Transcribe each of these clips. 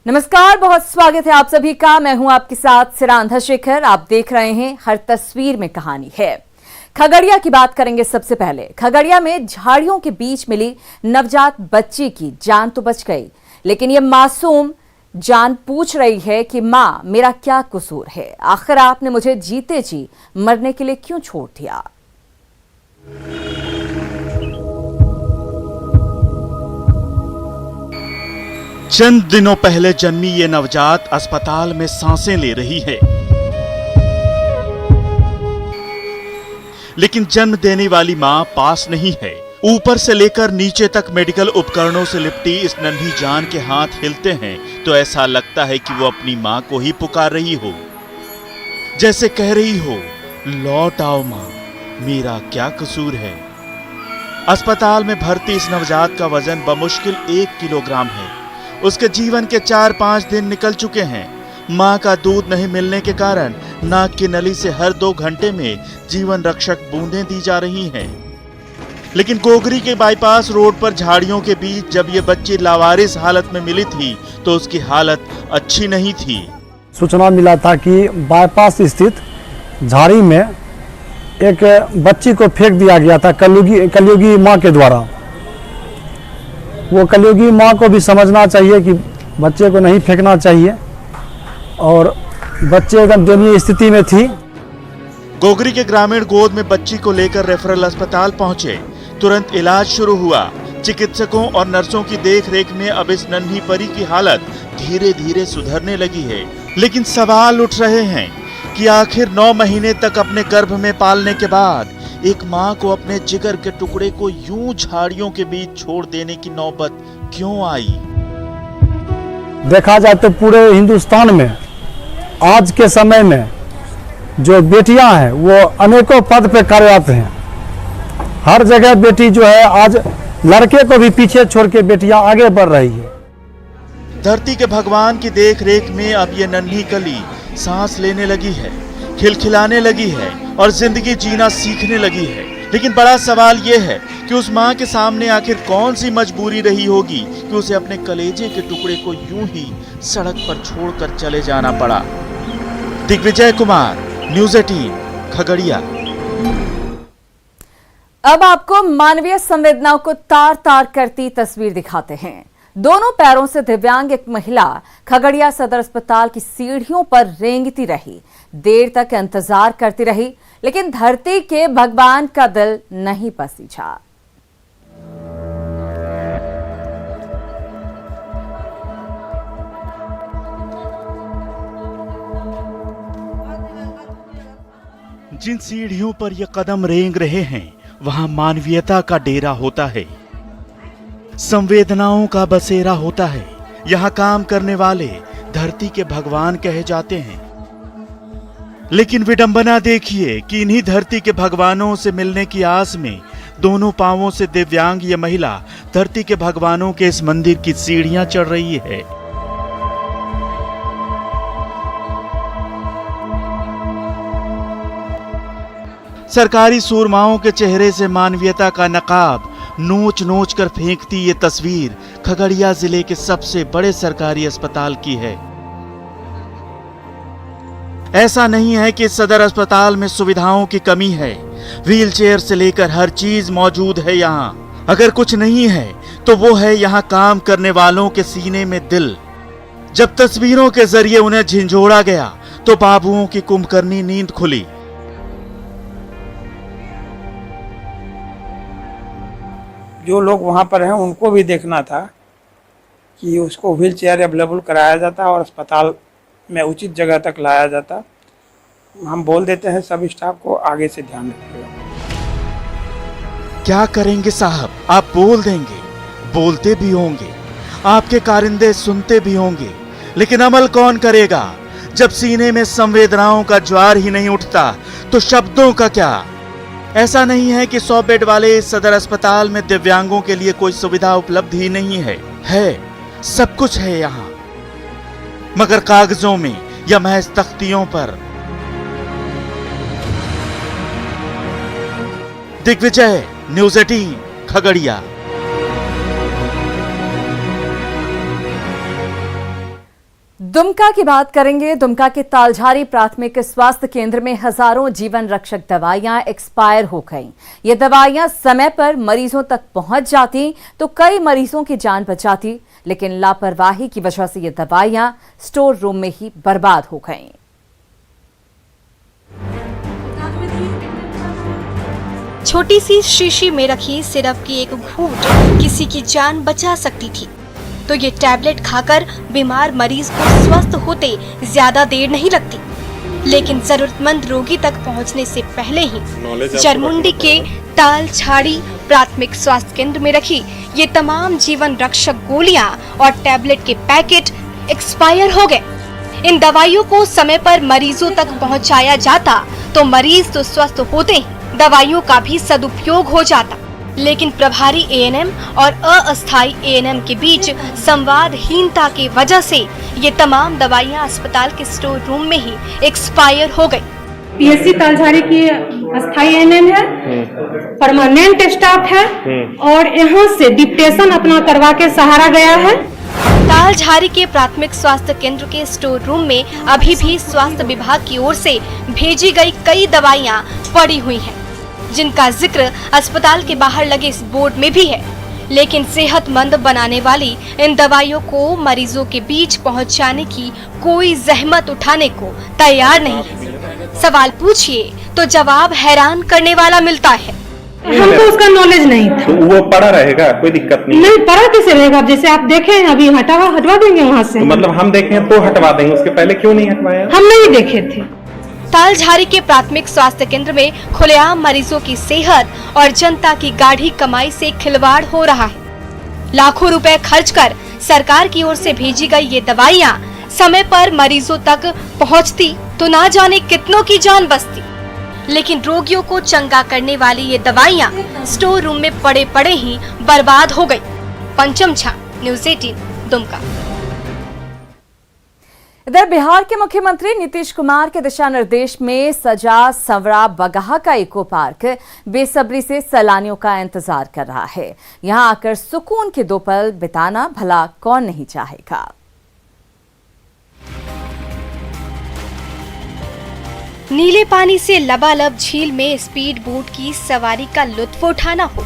नमस्कार, बहुत स्वागत है आप सभी का। मैं हूं आपके साथ सिरांधा शेखर। आप देख रहे हैं हर तस्वीर में कहानी है। खगड़िया की बात करेंगे। सबसे पहले खगड़िया में झाड़ियों के बीच मिली नवजात बच्ची की जान तो बच गई, लेकिन ये मासूम जान पूछ रही है कि मां, मेरा क्या कसूर है? आखिर आपने मुझे जीते जी मरने के लिए क्यों छोड़ दिया? चंद दिनों पहले जन्मी ये नवजात अस्पताल में सांसें ले रही है, लेकिन जन्म देने वाली मां पास नहीं है। ऊपर से लेकर नीचे तक मेडिकल उपकरणों से लिपटी इस नन्ही जान के हाथ हिलते हैं तो ऐसा लगता है कि वो अपनी मां को ही पुकार रही हो, जैसे कह रही हो, लौट आओ मां, मेरा क्या कसूर है। अस्पताल में भर्ती इस नवजात का वजन बमुश्किल 1 किलोग्राम है। उसके जीवन के 4-5 दिन निकल चुके हैं। मां का दूध नहीं मिलने के कारण नाक की नली से हर 2 घंटे में जीवन रक्षक बूंदें दी जा रही हैं। लेकिन गोगरी के बाईपास रोड पर झाड़ियों के बीच जब ये बच्ची लावारिस हालत में मिली थी तो उसकी हालत अच्छी नहीं थी। सूचना मिला था कि बाईपास स्थित झाड़ी में एक बच्ची को फेंक दिया गया था कलयुगी मां के द्वारा। वो कलयुगी माँ को भी समझना चाहिए कि बच्चे को नहीं फेंकना चाहिए, और बच्चे एकदम दयनीय स्थिति में थी। गोगरी के ग्रामीण गोद में बच्ची को लेकर रेफरल अस्पताल पहुंचे। तुरंत इलाज शुरू हुआ। चिकित्सकों और नर्सों की देखरेख में अब इस नन्ही परी की हालत धीरे धीरे सुधरने लगी है। लेकिन सवाल उठ रहे हैं कि आखिर 9 महीने तक अपने गर्भ में पालने के बाद एक मां को अपने जिगर के टुकड़े को यूं झाड़ियों के बीच छोड़ देने की नौबत क्यों आई? देखा जाए तो पूरे हिंदुस्तान में आज के समय में जो बेटियां हैं वो अनेकों पद पे कार्यरत हैं। हर जगह बेटी जो है, आज लड़के को भी पीछे छोड़ के बेटियां आगे बढ़ रही है। धरती के भगवान की देख-रेख में अब ये नन्ही कली सांस लेने लगी है, खिलखिलाने लगी है और जिंदगी जीना सीखने लगी है। लेकिन बड़ा सवाल ये है कि उस मां के सामने आखिर कौन सी मजबूरी रही होगी कि उसे अपने कलेजे के टुकड़े को यूं ही सड़क पर छोड़कर चले जाना पड़ा। दिग्विजय कुमार, न्यूज़ 18, खगड़िया। अब आपको मानवीय संवेदनाओं को तार तार करती तस्वीर दिखाते हैं। दोनों पैरों से दिव्यांग एक महिला खगड़िया सदर अस्पताल की सीढ़ियों पर रेंगती रही, देर तक इंतजार करती रही, लेकिन धरती के भगवान का दिल नहीं पसीजा। जिन सीढ़ियों पर ये कदम रेंग रहे हैं वहां मानवीयता का डेरा होता है, संवेदनाओं का बसेरा होता है। यहाँ काम करने वाले धरती के भगवान कहे जाते हैं। लेकिन विडंबना देखिए कि इन्हीं धरती के भगवानों से मिलने की आस में दोनों पांवों से दिव्यांग ये महिला धरती के भगवानों के इस मंदिर की सीढ़ियां चढ़ रही है। सरकारी सूरमाओं के चेहरे से मानवीयता का नकाब नोच नोच कर फेंकती ये तस्वीर खगड़िया जिले के सबसे बड़े सरकारी अस्पताल की है। ऐसा नहीं है कि सदर अस्पताल में सुविधाओं की कमी है, व्हीलचेयर से लेकर हर चीज मौजूद है यहाँ। अगर कुछ नहीं है तो वो है यहाँ काम करने वालों के सीने में दिल। जब तस्वीरों के जरिए उन्हें झिंझोड़ा गया तो बाबुओं की कुंभकर्णी नींद खुली। जो लोग वहाँ पर हैं उनको भी देखना था कि उसको व्हील चेयर अवेलेबल कराया जाता और अस्पताल में उचित जगह तक लाया जाता। हम बोल देते हैं सब स्टाफ को आगे से ध्यान रखिएगा। क्या करेंगे साहब, आप बोल देंगे, बोलते भी होंगे, आपके कारिंदे सुनते भी होंगे, लेकिन अमल कौन करेगा? जब सीने में संवेदनाओं का ज्वार ही नहीं उठता तो शब्दों का क्या? ऐसा नहीं है कि 100 बेड वाले इस सदर अस्पताल में दिव्यांगों के लिए कोई सुविधा उपलब्ध ही नहीं है। सब कुछ है यहाँ, मगर कागजों में या महज तख्तियों पर। दिग्विजय, न्यूज़ 18, खगड़िया। दुमका की बात करेंगे। दुमका के तालझारी प्राथमिक स्वास्थ्य केंद्र में हजारों जीवन रक्षक दवाइयां एक्सपायर हो गईं। ये दवाइयां समय पर मरीजों तक पहुंच जाती तो कई मरीजों की जान बचाती, लेकिन लापरवाही की वजह से ये दवाइयां स्टोर रूम में ही बर्बाद हो गईं। छोटी सी शीशी में रखी सिरप की एक घूंट किसी की जान बचा सकती थी, तो ये टैबलेट खाकर बीमार मरीज को स्वस्थ होते ज्यादा देर नहीं लगती। लेकिन जरूरतमंद रोगी तक पहुंचने से पहले ही जरमुंडी के तालझारी प्राथमिक स्वास्थ्य केंद्र में रखी ये तमाम जीवन रक्षक गोलियां और टैबलेट के पैकेट एक्सपायर हो गए। इन दवाइयों को समय पर मरीजों तक पहुंचाया जाता तो मरीज तो स्वस्थ होते ही दवाइयों का भी सदुपयोग हो जाता, लेकिन प्रभारी एएनएम और अस्थायी एएनएम के बीच संवादहीनता की वजह से ये तमाम दवाइयां अस्पताल के स्टोर रूम में ही एक्सपायर हो गई। पीएससी तालझारी की अस्थायी एएनएम है, परमानेंट स्टाफ है और यहाँ से डिप्टेशन अपना करवा के सहारा गया है। तालझारी के प्राथमिक स्वास्थ्य केंद्र के स्टोर रूम में अभी भी स्वास्थ्य विभाग की ओर से भेजी गई कई दवाइयां पड़ी हुई हैं, जिनका जिक्र अस्पताल के बाहर लगे इस बोर्ड में भी है, लेकिन सेहतमंद बनाने वाली इन दवाइयों को मरीजों के बीच पहुंचाने की कोई जहमत उठाने को तैयार नहीं है। सवाल पूछिए तो जवाब हैरान करने वाला मिलता है। हमको उसका नॉलेज नहीं था। तो वो पड़ा रहेगा, कोई दिक्कत नहीं। नहीं पड़ा कैसे रहेगा? जैसे आप देखे हैं अभी हटवा देंगे वहाँ से। तो मतलब हम देखें तो हटवा देंगे, उसके पहले क्यों नहीं हटवाया? हम नहीं देखे थे। तालझारी के प्राथमिक स्वास्थ्य केंद्र में खुलेआम मरीजों की सेहत और जनता की गाढ़ी कमाई से खिलवाड़ हो रहा है। लाखों रुपए खर्च कर सरकार की ओर से भेजी गई ये दवाइयां समय पर मरीजों तक पहुंचती तो ना जाने कितनों की जान बचती, लेकिन रोगियों को चंगा करने वाली ये दवाइयां स्टोर रूम में पड़े पड़े ही बर्बाद हो गई। पंचम झा, न्यूज़ 18, दुमका। इधर बिहार के मुख्यमंत्री नीतीश कुमार के दिशा निर्देश में सजा संवरा बगहा का इको पार्क बेसब्री से सैलानियों का इंतजार कर रहा है। यहां आकर सुकून के 2 पल बिताना भला कौन नहीं चाहेगा। नीले पानी से लबालब झील में स्पीड बोट की सवारी का लुत्फ उठाना हो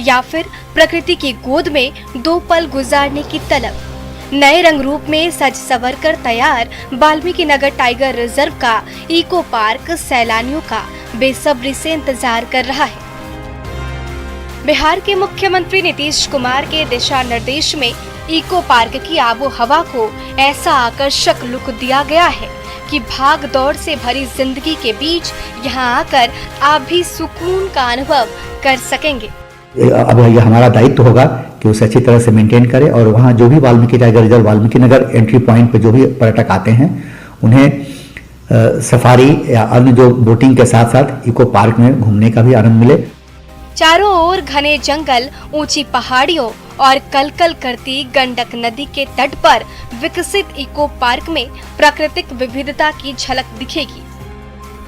या फिर प्रकृति की गोद में 2 पल गुजारने की तलब, नए रंग रूप में सज सवर कर तैयार वाल्मीकि नगर टाइगर रिजर्व का इको पार्क सैलानियों का बेसब्री से इंतजार कर रहा है। बिहार के मुख्यमंत्री नीतीश कुमार के दिशा निर्देश में इको पार्क की आबो हवा को ऐसा आकर्षक लुक दिया गया है कि भाग दौड़ से भरी जिंदगी के बीच यहाँ आकर आप भी सुकून का अनुभव कर सकेंगे। अब यह हमारा दायित्व होगा कि उसे अच्छी तरह से मेंटेन करें और वहाँ जो भी Valmiki tiger reserve Valmiki Nagar entry point पे जो भी पर्यटक आते हैं उन्हें सफारी या अन्य जो बोटिंग के साथ साथ इको पार्क में घूमने का भी आनंद मिले। चारों ओर घने जंगल, ऊंची पहाड़ियों और कलकल करती गंडक नदी के तट पर विकसित इको पार्क में प्राकृतिक विविधता की झलक दिखेगी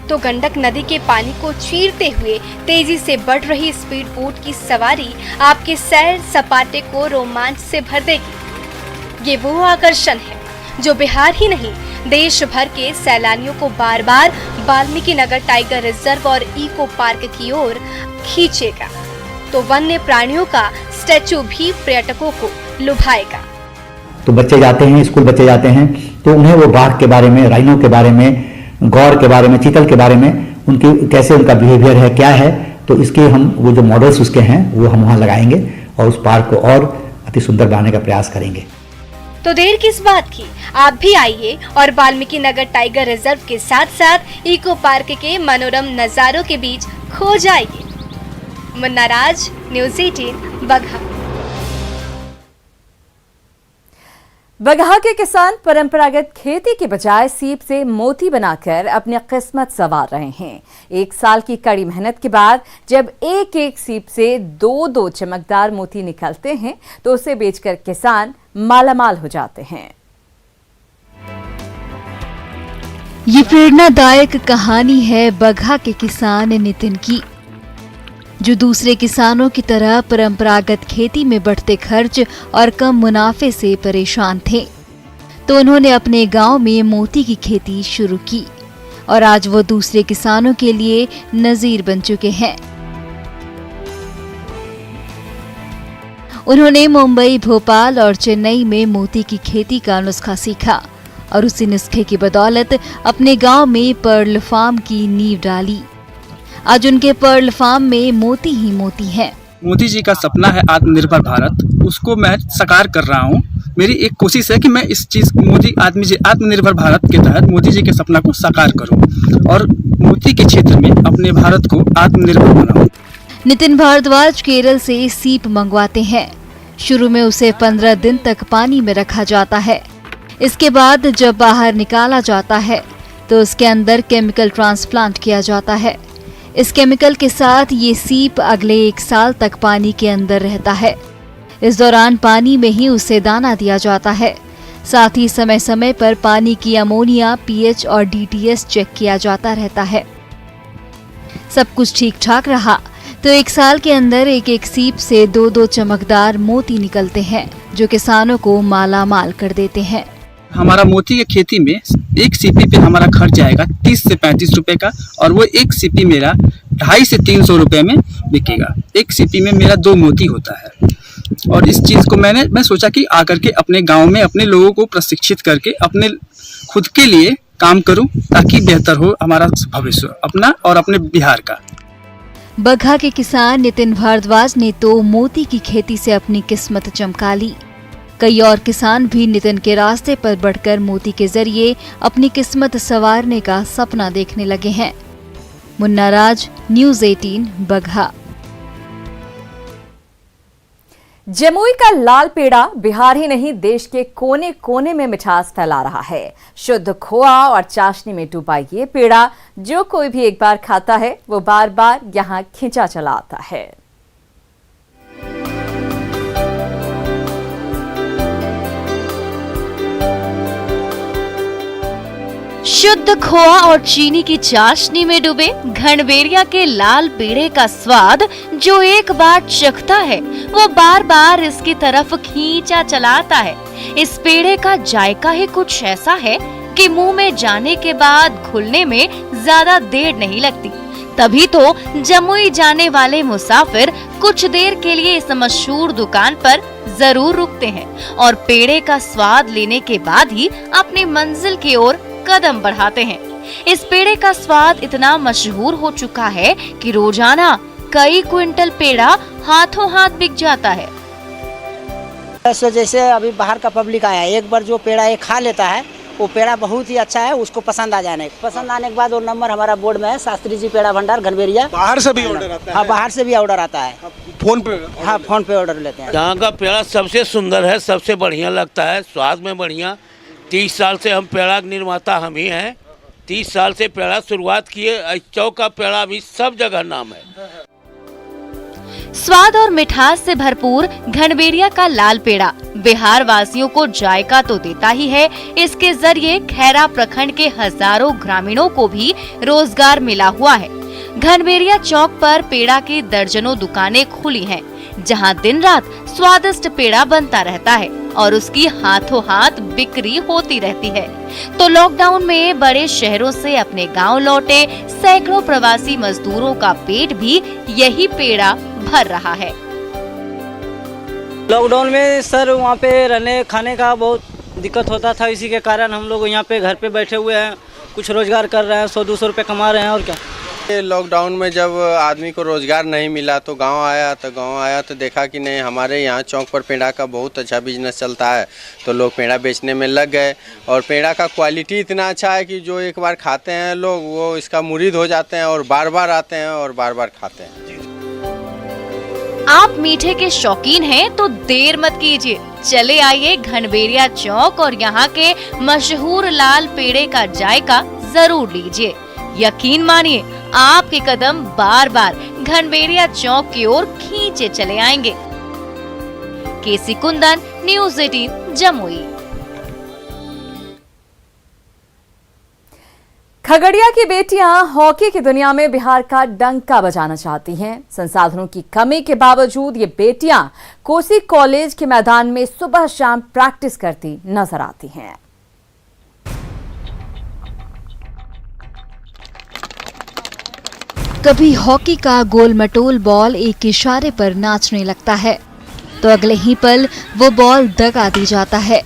तो गंडक नदी के पानी को चीरते हुए तेजी से बढ़ रही स्पीड बोट की सवारी आपके सैर सपाटे को रोमांच से भर देगी। ये वो आकर्षण है जो बिहार ही नहीं देश भर के सैलानियों को बार बार वाल्मीकि नगर टाइगर रिजर्व और इको पार्क की ओर खींचेगा तो वन्य प्राणियों का स्टैचू भी पर्यटकों को लुभाएगा। तो बच्चे जाते हैं, स्कूल बच्चे जाते हैं तो उन्हें वो बाघ के बारे में, राइनो के बारे में, गौर के बारे में, चीतल के बारे में उनकी कैसे उनका बिहेवियर है, क्या है, तो इसके हम वो जो मॉडल्स उसके हैं वो हम वहाँ लगाएंगे और उस पार्क को और अति सुंदर बनाने का प्रयास करेंगे। तो देर किस बात की, आप भी आइए और वाल्मीकि नगर टाइगर रिजर्व के साथ साथ इको पार्क के मनोरम नजारों के बीच खो जाइए। मुन्ना राज, न्यूज़ 18, बगहा। बगहा के किसान परंपरागत खेती के बजाय सीप से मोती बनाकर अपनी किस्मत संवार रहे हैं। 1 साल की कड़ी मेहनत के बाद जब एक एक सीप से 2-2 चमकदार मोती निकलते हैं तो उसे बेचकर किसान मालामाल हो जाते हैं। ये प्रेरणादायक कहानी है बगहा के किसान नितिन की, जो दूसरे किसानों की तरह परंपरागत खेती में बढ़ते खर्च और कम मुनाफे से परेशान थे। तो उन्होंने अपने गांव में मोती की खेती शुरू की और आज वो दूसरे किसानों के लिए नजीर बन चुके हैं। उन्होंने मुंबई, भोपाल और चेन्नई में मोती की खेती का नुस्खा सीखा और उसी नुस्खे की बदौलत अपने गांव में पर्ल फार्म की नींव डाली। आज उनके पर्ल फार्म में मोती ही मोती हैं। मोदी जी का सपना है आत्मनिर्भर भारत, उसको मैं साकार कर रहा हूँ। मेरी एक कोशिश है कि मैं इस चीज आत्मनिर्भर भारत के तहत मोदी जी के सपना को साकार करूँ और मोती के क्षेत्र में अपने भारत को आत्मनिर्भर बनाऊं। नितिन भारद्वाज केरल से सीप मंगवाते हैं। शुरू में उसे 15 दिन तक पानी में रखा जाता है। इसके बाद जब बाहर निकाला जाता है तो उसके अंदर केमिकल ट्रांसप्लांट किया जाता है। इस केमिकल के साथ ये सीप अगले 1 साल तक पानी के अंदर रहता है। इस दौरान पानी में ही उसे दाना दिया जाता है। साथ ही समय समय पर पानी की अमोनिया, पीएच और डीटीएस चेक किया जाता रहता है। सब कुछ ठीक ठाक रहा तो 1 साल के अंदर एक सीप से 2 चमकदार मोती निकलते हैं जो किसानों को माला माल कर देते हैं। हमारा मोती की खेती में एक सीपी पे हमारा खर्च जाएगा 30 से 35 रुपए का और वो एक सीपी मेरा 250 से 300 रुपए में बिकेगा। एक सीपी में मेरा 2 मोती होता है और इस चीज को मैं सोचा कि आकर के अपने गांव में अपने लोगों को प्रशिक्षित करके अपने खुद के लिए काम करूं ताकि बेहतर हो हमारा भविष्य अपना और अपने बिहार का। बगहा के किसान नितिन भारद्वाज ने तो मोती की खेती से अपनी किस्मत चमका ली। कई और किसान भी नितिन के रास्ते पर बढ़कर मोती के जरिए अपनी किस्मत संवारने का सपना देखने लगे हैं। मुन्ना राज, न्यूज़ 18, बगहा। जमुई का लाल पेड़ा बिहार ही नहीं देश के कोने कोने में मिठास फैला रहा है। शुद्ध खोआ और चाशनी में डूबा ये पेड़ा जो कोई भी एक बार खाता है वो बार बार यहाँ खिंचा चला आता है। शुद्ध खोआ और चीनी की चाशनी में डूबे घनबेरिया के लाल पेड़े का स्वाद जो एक बार चखता है वो बार बार इसकी तरफ खींचा चलाता है। इस पेड़े का जायका ही कुछ ऐसा है कि मुंह में जाने के बाद घुलने में ज्यादा देर नहीं लगती। तभी तो जमुई जाने वाले मुसाफिर कुछ देर के लिए इस मशहूर दुकान पर जरूर रुकते हैं और पेड़े का स्वाद लेने के बाद ही अपनी मंजिल की ओर कदम बढ़ाते हैं। इस पेड़े का स्वाद इतना मशहूर हो चुका है कि रोजाना कई क्विंटल पेड़ा हाथों हाथ बिक जाता है। जैसे अभी बाहर का पब्लिक आया, एक बार जो पेड़ा ये खा लेता है वो पेड़ा बहुत ही अच्छा है, उसको पसंद आने के बाद वो नंबर हमारा बोर्ड में है, शास्त्री जी पेड़ा भंडार घनबेरिया। बाहर से भी ऑर्डर आता है? हाँ, बाहर से भी ऑर्डर आता है। फोन पे? हाँ, फोन पे ऑर्डर लेते हैं। यहाँ का पेड़ा सबसे सुंदर है, सबसे बढ़िया लगता है, स्वाद में बढ़िया। 30 साल से हम पेड़ा निर्माता हम ही हैं। 30 साल से पेड़ा शुरुआत किए। चौक का पेड़ा भी सब जगह नाम है। स्वाद और मिठास से भरपूर घनबेरिया का लाल पेड़ा बिहार वासियों को जायका तो देता ही है, इसके जरिए खैरा प्रखंड के हजारों ग्रामीणों को भी रोजगार मिला हुआ है। घनबेरिया चौक पर पेड़ा की दर्जनों दुकानें खुली हैं, जहां दिन रात स्वादिष्ट पेड़ा बनता रहता है और उसकी हाथों हाथ बिक्री होती रहती है। तो लॉकडाउन में बड़े शहरों से अपने गांव लौटे सैकड़ों प्रवासी मजदूरों का पेट भी यही पेड़ा भर रहा है। लॉकडाउन में सर वहाँ पे रहने खाने का बहुत दिक्कत होता था, इसी के कारण हम लोग यहाँ पे घर पे बैठे हुए हैं, कुछ रोजगार कर रहे हैं, 100-200 रुपए कमा रहे हैं। और क्या लॉकडाउन में जब आदमी को रोजगार नहीं मिला तो गांव आया तो देखा कि नहीं, हमारे यहाँ चौक पर पेड़ा का बहुत अच्छा बिजनेस चलता है, तो लोग पेड़ा बेचने में लग गए। और पेड़ा का क्वालिटी इतना अच्छा है कि जो एक बार खाते हैं लोग वो इसका मुरीद हो जाते हैं और बार बार आते हैं और बार बार खाते हैं। आप मीठे के शौकीन हैं तो देर मत कीजिए, चले आइए घनबेरिया चौक और यहाँ के मशहूर लाल पेड़े का जायका जरूर लीजिए। यकीन मानिए आपके कदम बार बार घनबेरिया चौक की ओर खींचे चले आएंगे। केसी कुंदन, न्यूज़ 18, जमुई। खगड़िया की बेटियां हॉकी की दुनिया में बिहार का डंका बजाना चाहती हैं। संसाधनों की कमी के बावजूद ये बेटियां कोसी कॉलेज के मैदान में सुबह शाम प्रैक्टिस करती नजर आती हैं। तभी हॉकी का गोल मटोल बॉल एक इशारे पर नाचने लगता है तो अगले ही पल वो बॉल दगा दी जाता है।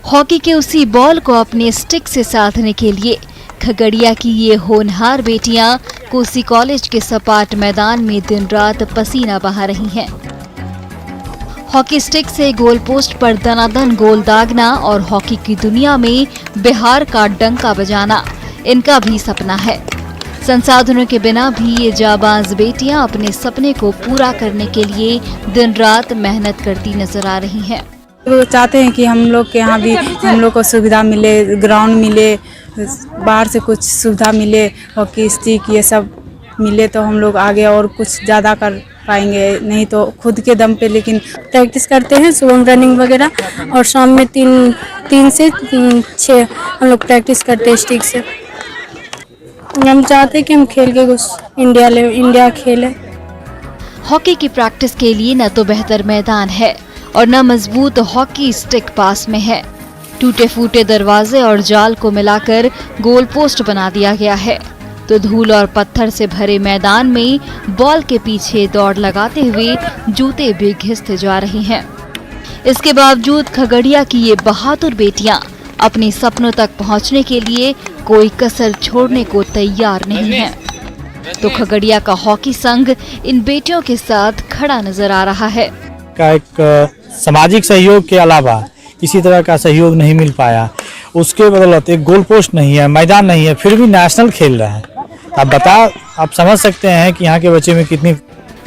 हॉकी के उसी बॉल को अपने स्टिक से साधने के लिए खगड़िया की ये होनहार बेटियां कोसी कॉलेज के सपाट मैदान में दिन रात पसीना बहा रही हैं। हॉकी स्टिक से गोल पोस्ट पर दनादन गोल दागना और हॉकी की दुनिया में बिहार का डंका बजाना इनका भी सपना है। संसाधनों के बिना भी ये जाबाज बेटियां अपने सपने को पूरा करने के लिए दिन रात मेहनत करती नजर आ रही हैं। वो चाहते हैं कि हम लोग के यहाँ भी हम लोग को सुविधा मिले, ग्राउंड मिले, बाहर से कुछ सुविधा मिले, हॉकी स्टिक ये सब मिले तो हम लोग आगे और कुछ ज़्यादा कर पाएंगे, नहीं तो खुद के दम पे। लेकिन प्रैक्टिस करते हैं सुबह रनिंग वगैरह और शाम में 3 से 6 हम लोग प्रैक्टिस करते हैं स्टिक से। हम चाहते हैं कि हम खेल के कुछ इंडिया खेले। हॉकी की प्रैक्टिस के लिए न तो बेहतर मैदान है और न मजबूत हॉकी स्टिक पास में है। टूटे फूटे दरवाजे और जाल को मिलाकर गोल पोस्ट बना दिया गया है तो धूल और पत्थर से भरे मैदान में बॉल के पीछे दौड़ लगाते हुए जूते भी घिसते जा रही हैं। इसके बावजूद खगड़िया की ये बहादुर बेटियां अपने सपनों तक पहुंचने के लिए कोई कसर छोड़ने को तैयार नहीं है। तो खगड़िया का हॉकी संघ इन बेटियों के साथ खड़ा नजर आ रहा है। का एक सामाजिक सहयोग के अलावा किसी तरह का सहयोग नहीं मिल पाया, उसके बदौलत एक गोल पोस्ट नहीं है, मैदान नहीं है, फिर भी नेशनल खेल रहा है। आप समझ सकते हैं कि यहाँ के बच्चे में कितनी।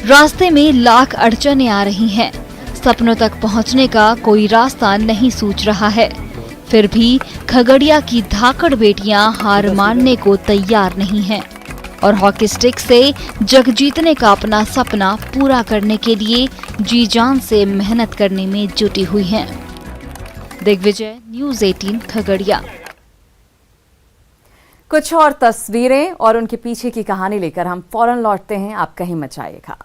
रास्ते में लाख अड़चनें आ रही हैं, सपनों तक पहुँचने का कोई रास्ता नहीं सूझ रहा है। फिर भी खगड़िया की धाकड़ बेटियां हार मानने को तैयार नहीं हैं और हॉकी स्टिक से जग जीतने का अपना सपना पूरा करने के लिए जी जान से मेहनत करने में जुटी हुई हैं। दिग्विजय, न्यूज़ 18 खगड़िया। कुछ और तस्वीरें और उनके पीछे की कहानी लेकर हम फौरन लौटते हैं, आप कहीं मत जाइएगा।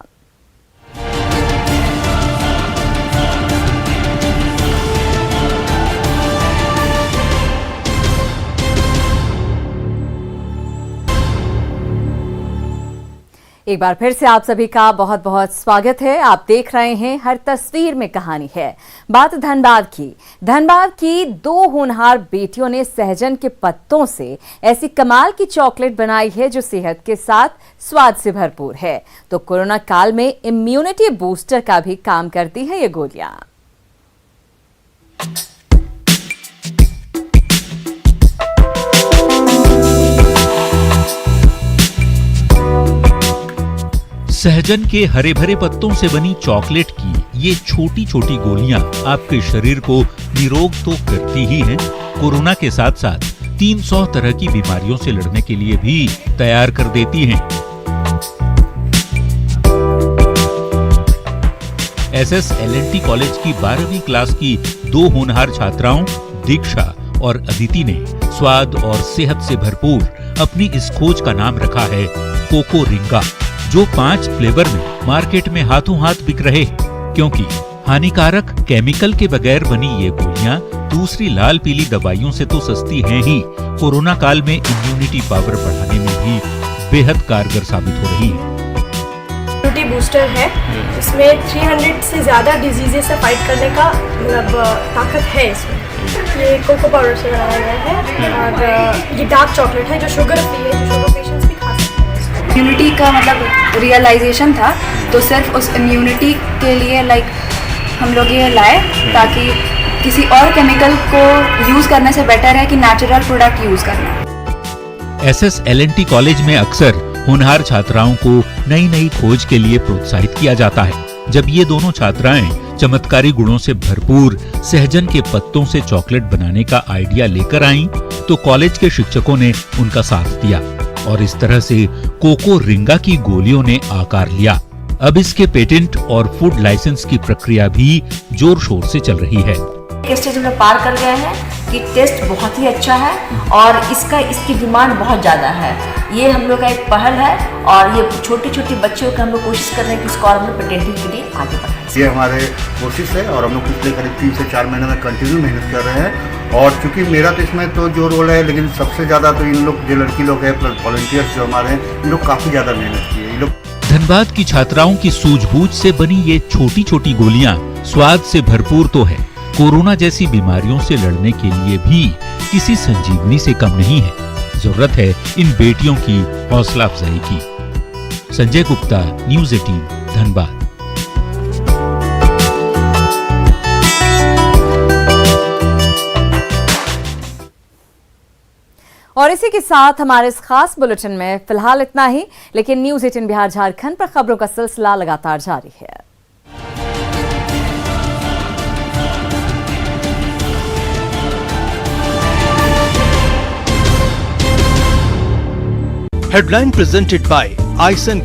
एक बार फिर से आप सभी का बहुत बहुत स्वागत है। आप देख रहे हैं हर तस्वीर में कहानी है। बात धनबाद की 2 होनहार बेटियों ने सहजन के पत्तों से ऐसी कमाल की चॉकलेट बनाई है जो सेहत के साथ स्वाद से भरपूर है। तो कोरोना काल में इम्यूनिटी बूस्टर का भी काम करती है ये गोलियां। सहजन के हरे भरे पत्तों से बनी चॉकलेट की ये छोटी छोटी गोलियां आपके शरीर को निरोग तो करती ही हैं, कोरोना के साथ साथ 300 तरह की बीमारियों से लड़ने के लिए भी तैयार कर देती हैं। SSLNT कॉलेज की 12वीं क्लास की 2 होनहार छात्राओं दीक्षा और अदिति ने स्वाद और सेहत से भरपूर अपनी इस खोज का नाम रखा है कोको रिंगा, जो 5 फ्लेवर में मार्केट में हाथों हाथ बिक रहे हैं। क्योंकि हानिकारक केमिकल के बगैर बनी ये गोलियां दूसरी लाल पीली दवाइयों से तो सस्ती हैं ही, कोरोना काल में इम्यूनिटी पावर बढ़ाने में भी बेहद कारगर साबित हो रही है। इम्यूनिटी बूस्टर है, इसमें 300 से ज्यादा डिजीजेस से फाइट करने का ताकत है इसमें। ये कोको पाउडर से बनाया गया है और ये डार्क चॉकलेट है जो शुगर फ्री है, जो शुगर पेशेंट्स भी खा सकते हैं। इम्यूनिटी का मतलब रियलाइजेशन था, तो सिर्फ उस इम्यूनिटी के लिए हम लोग ये लाए ताकि किसी और केमिकल को यूज करने से बेटर है कि नेचुरल प्रोडक्ट यूज करना। SSLNT कॉलेज में अक्सर होनहार छात्राओं को नई नई खोज के लिए प्रोत्साहित किया जाता है। जब ये दोनों छात्राएं चमत्कारी गुणों से भरपूर सहजन के पत्तों से चॉकलेट बनाने का आइडिया लेकर आईं, तो कॉलेज के शिक्षकों ने उनका साथ दिया और इस तरह से कोको रिंगा की गोलियों ने आकार लिया। अब इसके पेटेंट और फूड लाइसेंस की प्रक्रिया भी जोर शोर से चल रही है। स्टेज में पार कर गए हैं कि टेस्ट बहुत ही अच्छा है और इसकी डिमांड बहुत ज़्यादा है। ये हम लोग का एक पहल है और ये छोटी छोटी बच्चों को हम लोग कोशिश कर रहे हैं कि इसको और हम लोग पेटेंटिंग के लिए आगे बढ़ाएं। ये हमारे कोशिश है और हम लोग पिछले करीब 3 से 4 महीने में कंटिन्यू मेहनत कर रहे हैं और चूंकि मेरा तो इसमें तो जो रोल है, लेकिन सबसे ज़्यादा तो इन लोग जो लड़की लोग हैं प्लस वॉलंटियर्स जो हमारे हैं, इन लोग काफ़ी ज़्यादा मेहनत की है। इन लोग धनबाद की छात्राओं की सूझबूझ से बनी ये छोटी छोटी गोलियां स्वाद से भरपूर तो है, कोरोना जैसी बीमारियों से लड़ने के लिए भी किसी संजीवनी से कम नहीं है। जरूरत है इन बेटियों की हौसला अफजाई की। संजय गुप्ता, न्यूज़ 18, धनबाद। और इसी के साथ हमारे इस खास बुलेटिन में फिलहाल इतना ही, लेकिन न्यूज़ 18 बिहार झारखंड पर खबरों का सिलसिला लगातार जारी है। Headline presented by Aisen